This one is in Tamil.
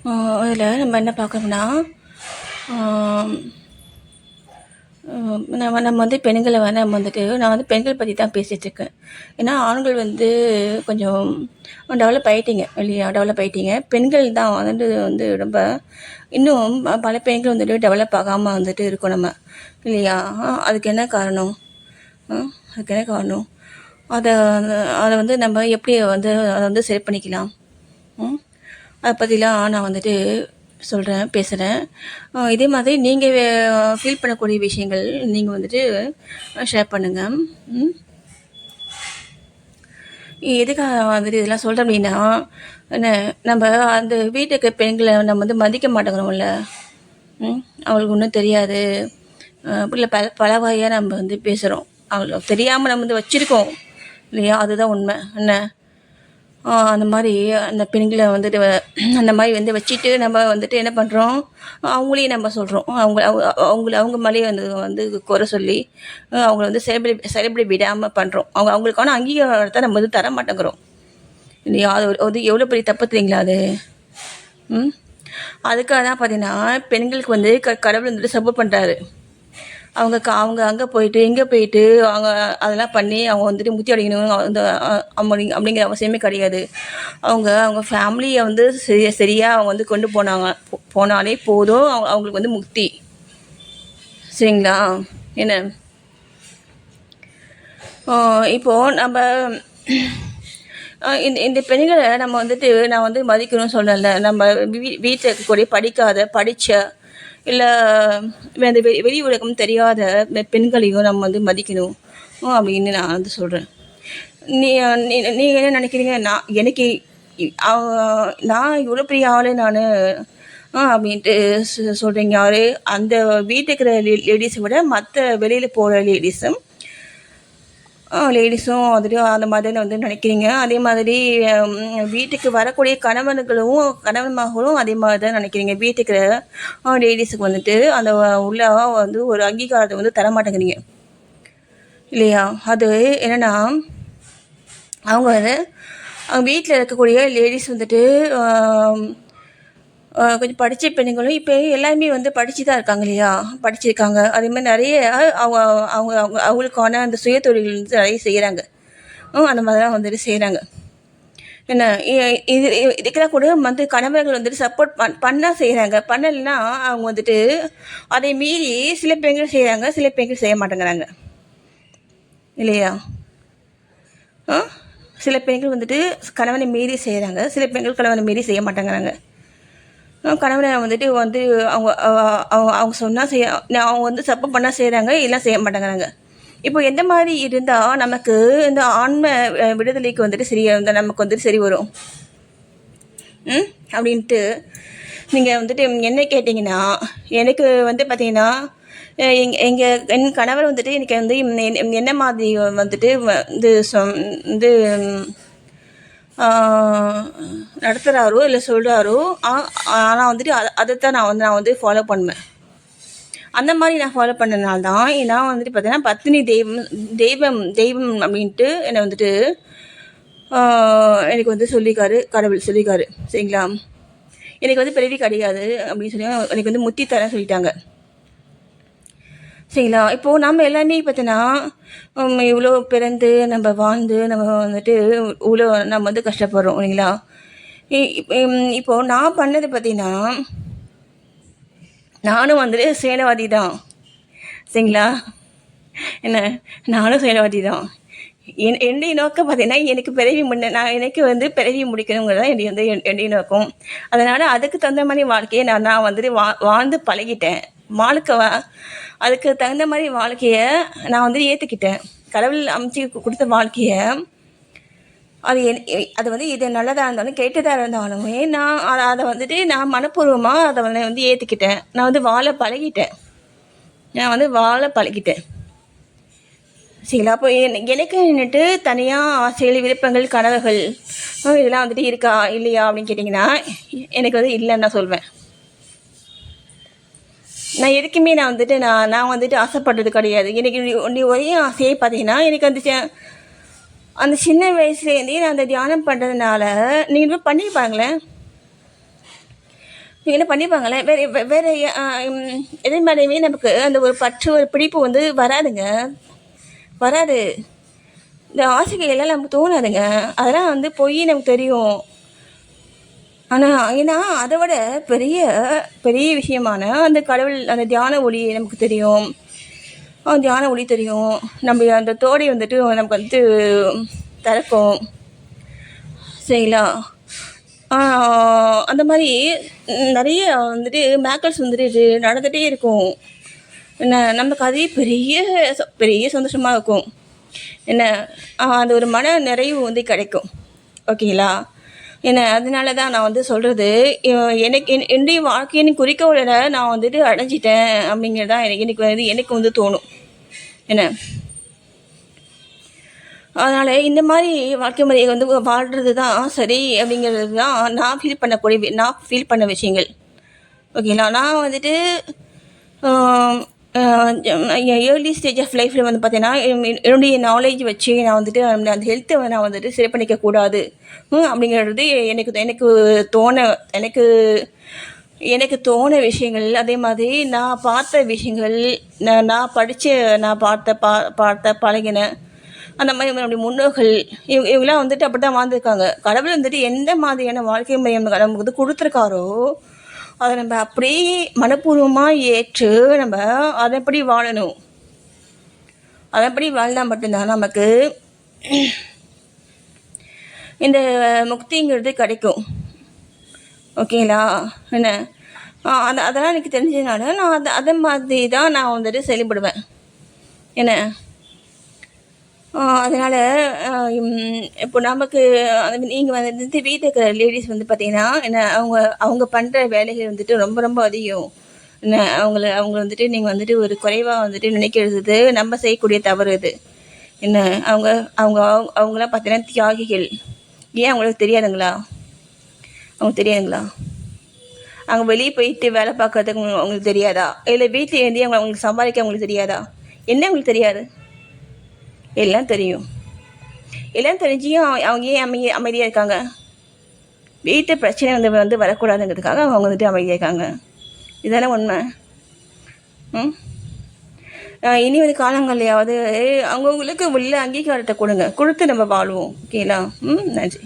அதில் நம்ம என்ன பார்க்கணும்னா, நம்ம வந்து பெண்களை வந்து நான் வந்து பெண்கள் பற்றி தான் பேசிகிட்ருக்கேன். ஏன்னா ஆண்கள் வந்து கொஞ்சம் டெவலப் ஆகிட்டீங்க இல்லையா, டெவலப் ஆகிட்டீங்க. பெண்கள் தான் வந்து ரொம்ப இன்னும் பல பெண்கள் வந்துட்டு டெவலப் ஆகாமல் வந்துட்டு இருக்கோம் நம்ம இல்லையா. அதுக்கு என்ன காரணம்? அதுக்கு என்ன காரணம்? அதை அதை வந்து நம்ம எப்படி வந்து அதை வந்து சரி பண்ணிக்கலாம்? அதை பற்றிலாம் நான் வந்துட்டு சொல்கிறேன், பேசுகிறேன். இதே மாதிரி நீங்கள் ஃபீல் பண்ணக்கூடிய விஷயங்கள் நீங்கள் வந்துட்டு ஷேர் பண்ணுங்கள். எதுக்காக வந்துட்டு இதெல்லாம் சொல்கிறேன் அப்படின்னா, என்ன நம்ம அந்த வீட்டுக்கு பெண்களை நம்ம வந்து மதிக்க மாட்டேங்கிறோம்ல. அவங்களுக்கு ஒன்றும் தெரியாது இல்லை, பல வகையாக நம்ம வந்து பேசுகிறோம். அவங்களுக்கு தெரியாமல் நம்ம வந்து வச்சுருக்கோம் இல்லையா, அதுதான் உண்மை. என்ன அந்த மாதிரி அந்த பெண்களை வந்துட்டு அந்த மாதிரி வந்து வச்சுட்டு நம்ம வந்துட்டு என்ன பண்ணுறோம், அவங்களையும் நம்ம சொல்கிறோம். அவங்க மேலேயே வந்து குறை சொல்லி அவங்கள வந்து செலிப்ரேட் விடாமல் பண்ணுறோம். அவங்களுக்கான அங்கீகாரத்தை நம்ம வந்து தர மாட்டேங்கிறோம் இல்லையா. அது எவ்வளோ பெரிய தப்பு தெரியுங்களா அது. அதுக்காக தான் பார்த்தீங்கன்னா பெண்களுக்கு வந்து கடவுள் வந்துட்டு சப்போர்ட் பண்ணுறாரு. அவங்க அங்கே போயிட்டு இங்கே போயிட்டு அவங்க அதெல்லாம் பண்ணி அவங்க வந்துட்டு முத்தி அடைக்கணும் அந்த அப்படிங்கிற அவசியமே கிடையாது. அவங்க ஃபேமிலியை வந்து சரியாக அவங்க வந்து கொண்டு போனாலே போதும், அவங்களுக்கு வந்து முக்தி. சரிங்களா? என்ன இப்போது நம்ம இந்த பெண்களை நம்ம வந்துட்டு நான் வந்து மதிக்கணும்னு சொல்லலை. நம்ம வீட்டில் இருக்கக்கூடிய படித்த இல்லை அந்த வெளி உலகம் தெரியாத பெண்களையும் நம்ம வந்து மதிக்கணும் அப்படின்னு நான் வந்து சொல்கிறேன். நீங்கள் என்ன நினைக்கிறீங்க? நான் இவ்வளோ பெரிய ஆள் நான் அப்படின்ட்டு சொல்கிறீங்க. யார்? அந்த வீட்டுக்கு இருக்கிற லேடிஸை விட மற்ற வெளியில் போகிற லேடிஸும் வந்துட்டு அந்த மாதிரி வந்து நினைக்கிறீங்க. அதே மாதிரி வீட்டுக்கு வரக்கூடிய கணவன் மகளும் அதே மாதிரி தான் நினைக்கிறீங்க. வீட்டுக்கு லேடிஸுக்கு வந்துட்டு அந்த உள்ள வந்து ஒரு அங்கீகாரத்தை வந்து தர மாட்டேங்கிறீங்க இல்லையா. அது என்னென்னா அவங்க வந்து வீட்டில் இருக்கக்கூடிய லேடிஸ் வந்துட்டு கொஞ்சம் படித்த பெண்களும் இப்போ எல்லாருமே வந்து படித்து தான் இருக்காங்க இல்லையா, படிச்சிருக்காங்க. அதே மாதிரி நிறைய அவங்களுக்கான அந்த சுயதொழில் வந்து நிறைய செய்கிறாங்க. அந்த மாதிரிலாம் வந்துட்டு செய்கிறாங்க. என்ன இதுக்கெல்லாம் கூட வந்து கணவர்கள் வந்துட்டு சப்போர்ட் பண்ணால் செய்கிறாங்க. பண்ணலைன்னா அவங்க வந்துட்டு அதை மீறி சில பெண்கள் செய்கிறாங்க, சில பெண்கள் செய்ய மாட்டேங்கிறாங்க இல்லையா. சில பெண்கள் வந்துட்டு கணவனை மீறி செய்கிறாங்க, சில பெண்கள் கணவனை மீறி செய்ய மாட்டேங்கிறாங்க. கணவனை வந்துட்டு அவங்க சொன்னால் அவங்க வந்து சப்போர்ட் பண்ணால் செய்கிறாங்க, எல்லாம் செய்ய மாட்டேங்கிறாங்க. இப்போ எந்த மாதிரி இருந்தால் நமக்கு இந்த ஆன்ம விடுதலைக்கு வந்துட்டு நமக்கு வந்துட்டு சரி வரும் அப்படின்ட்டு நீங்கள் வந்துட்டு என்ன கேட்டிங்கன்னா, எனக்கு வந்து பார்த்தீங்கன்னா என் கணவர் வந்துட்டு எனக்கு வந்து என்ன மாதிரி வந்துட்டு இது நடத்துகிறாரோ இல்லை சொல்கிறாரோ, ஆனால் வந்துட்டு அதைத்தான் நான் வந்து ஃபாலோ பண்ணுவேன். அந்த மாதிரி நான் ஃபாலோ பண்ணனால தான் நான் வந்துட்டு பார்த்தீங்கன்னா பத்தினி தெய்வம் அப்படின்ட்டு என்னை வந்துட்டு எனக்கு வந்து கடவுள் சொல்லிக்காரு. சரிங்களா. எனக்கு வந்து பிறவி கிடையாது அப்படின்னு சொல்லி எனக்கு வந்து முத்தி தரேன் சொல்லிட்டாங்க. சரிங்களா. இப்போது நம்ம எல்லாமே பார்த்தீங்கன்னா இவ்வளோ பிறந்து நம்ம வாழ்ந்து நம்ம வந்துட்டு இவ்வளோ நம்ம வந்து கஷ்டப்படுறோம் இல்லைங்களா. இப்போது நான் பண்ணது பார்த்தீங்கன்னா நானும் வந்துட்டு சேனவாதி தான். சரிங்களா. என்ன நானும் சேனவாதி தான். என்னுடைய நோக்கம் பார்த்தீங்கன்னா எனக்கு வந்து பிறவி முடிக்கணுங்கிறது தான் என்னுடைய நோக்கம். அதனால் அதுக்கு தகுந்த மாதிரி வாழ்க்கையை நான் வந்துட்டு வாழ்ந்து பழகிட்டேன். அதுக்கு தகுந்த மாதிரி வாழ்க்கையை நான் வந்து ஏற்றுக்கிட்டேன். கடவுள் அமைச்சு கொடுத்த வாழ்க்கையை அது வந்து இது நல்லதாக இருந்தாலும் கெட்டதாக இருந்தாலுமே நான் அதை வந்துட்டு நான் மனப்பூர்வமாக அதை வந்து ஏற்றுக்கிட்டேன். நான் வந்து வாழ பழகிட்டேன். சரிங்களா. அப்போ எனக்கு நின்றுட்டு தனியாக ஆசைகள், விருப்பங்கள், கனவுகள் இதெல்லாம் வந்துட்டு இருக்கா இல்லையா அப்படின்னு கேட்டிங்கன்னா எனக்கு வந்து இல்லைன்னு நான் சொல்வேன். நான் எதுக்குமே நான் வந்துட்டு ஆசைப்பட்டது கிடையாது. எனக்கு ஒரே ஆசையே பார்த்தீங்கன்னா எனக்கு அந்த சின்ன வயசுலேருந்தே நான் அந்த தியானம் பண்ணுறதுனால நீங்கள் பண்ணியிருப்பாங்களேன். இவங்க என்ன பண்ணிப்பாங்களே வேறு வேறு இதே மாதிரியுமே நமக்கு அந்த ஒரு பற்று ஒரு பிடிப்பு வந்து வராதுங்க, வராது. இந்த ஆசைகள் எல்லாம் நமக்கு தோணாதுங்க. அதெல்லாம் வந்து பொய் நமக்கு தெரியும். ஆனால் ஏன்னா அதை விட பெரிய பெரிய விஷயமான அந்த கடவுள் அந்த தியான ஒளி நமக்கு தெரியும். தியான ஒளி தெரியும். நம்ம அந்த தோடை வந்துட்டு நமக்கு வந்துட்டு திறக்கும். சரிங்களா? அந்த மாதிரி நிறைய வந்துட்டு மேக்கல்ஸ் வந்துட்டு இது நடந்துகிட்டே இருக்கும். என்ன நமக்கு அதே பெரிய பெரிய சந்தோஷமாக இருக்கும். என்ன அது ஒரு மன நிறைவு வந்து கிடைக்கும். ஓகேங்களா? என்ன அதனால தான் நான் வந்து சொல்கிறது, எனக்கு என்னுடைய வாழ்க்கையின் குறிக்கோளை நான் வந்துட்டு அடைஞ்சிட்டேன் அப்படிங்கிறது தான் எனக்கு வந்து தோணும். என்ன அதனால் இந்த மாதிரி வாழ்க்கை முறையை வந்து வாழ்கிறது தான் சரி அப்படிங்கிறது தான் நான் ஃபீல் பண்ண விஷயங்கள். ஓகேங்களா? நான் வந்துட்டு ஏர்லி ஸ்டேஜ் ஆஃப் லைஃப்பில் வந்து பார்த்தீங்கன்னா என்னுடைய நாலேஜ் வச்சு நான் வந்துட்டு அந்த ஹெல்த்தை நான் வந்துட்டு சரி பண்ணிக்கக்கூடாது அப்படிங்கிறது எனக்கு எனக்கு தோண விஷயங்கள். அதே மாதிரி நான் பார்த்த விஷயங்கள், நான் படித்த நான் பார்த்த பழகின அந்த மாதிரி நம்மளுடைய முன்னோர்கள் இவங்களாம் வந்துட்டு அப்படி தான் வாழ்ந்துருக்காங்க. கடவுள் வந்துட்டு எந்த மாதிரியான வாழ்க்கை முறை நமக்கு வந்து கொடுத்துருக்காரோ அதை நம்ம அப்படியே மனப்பூர்வமாக ஏற்று நம்ம அதைப்படி வாழணும். அதைப்படி வாழ்ந்தால் மட்டும்தான் நமக்கு இந்த முக்திங்கிறது கிடைக்கும். ஓகேங்களா? என்ன அதெல்லாம் எனக்கு தெரிஞ்சதுனால நான் அதை மாதிரி தான் நான் வந்துட்டு செயல்படுவேன். என்ன அதனால் இப்போ நமக்கு நீங்கள் வந்துட்டு வீட்டில் இருக்கிற லேடிஸ் வந்து பார்த்திங்கன்னா என்ன அவங்க பண்ணுற வேலைகள் வந்துட்டு ரொம்ப ரொம்ப அதிகம். என்ன அவங்க வந்துட்டு நீங்கள் வந்துட்டு ஒரு குறைவாக வந்துட்டு நினைக்கிறது நம்ம செய்யக்கூடிய தவறு இது. என்ன அவங்களாம் பார்த்தீங்கன்னா தியாகிகள். ஏன் அவங்களுக்கு தெரியாதுங்களா? அவங்க வெளியே போயிட்டு வேலை பார்க்கறதுக்கு அவங்களுக்கு தெரியாதா? இல்லை வீட்டில் இருந்து அவங்களுக்கு சம்பாதிக்க அவங்களுக்கு தெரியாதா? என்ன அவங்களுக்கு தெரியாது? எல்லாம் தெரியும். எல்லாம் தெரிஞ்சியும் அவங்க ஏன் அமைதியாக இருக்காங்க? வீட்டு பிரச்சனை வந்து வரக்கூடாதுங்கிறதுக்காக அவங்க வந்துட்டு அமைதியாக இருக்காங்க. இதுதானே உண்மை. இனி வந்து காலங்கள்லையாவது அவங்கவுங்களுக்கு உள்ள அங்கீகாரத்தை கொடுத்து நம்ம வாழ்வோம். ஓகேங்களா? நன்றி.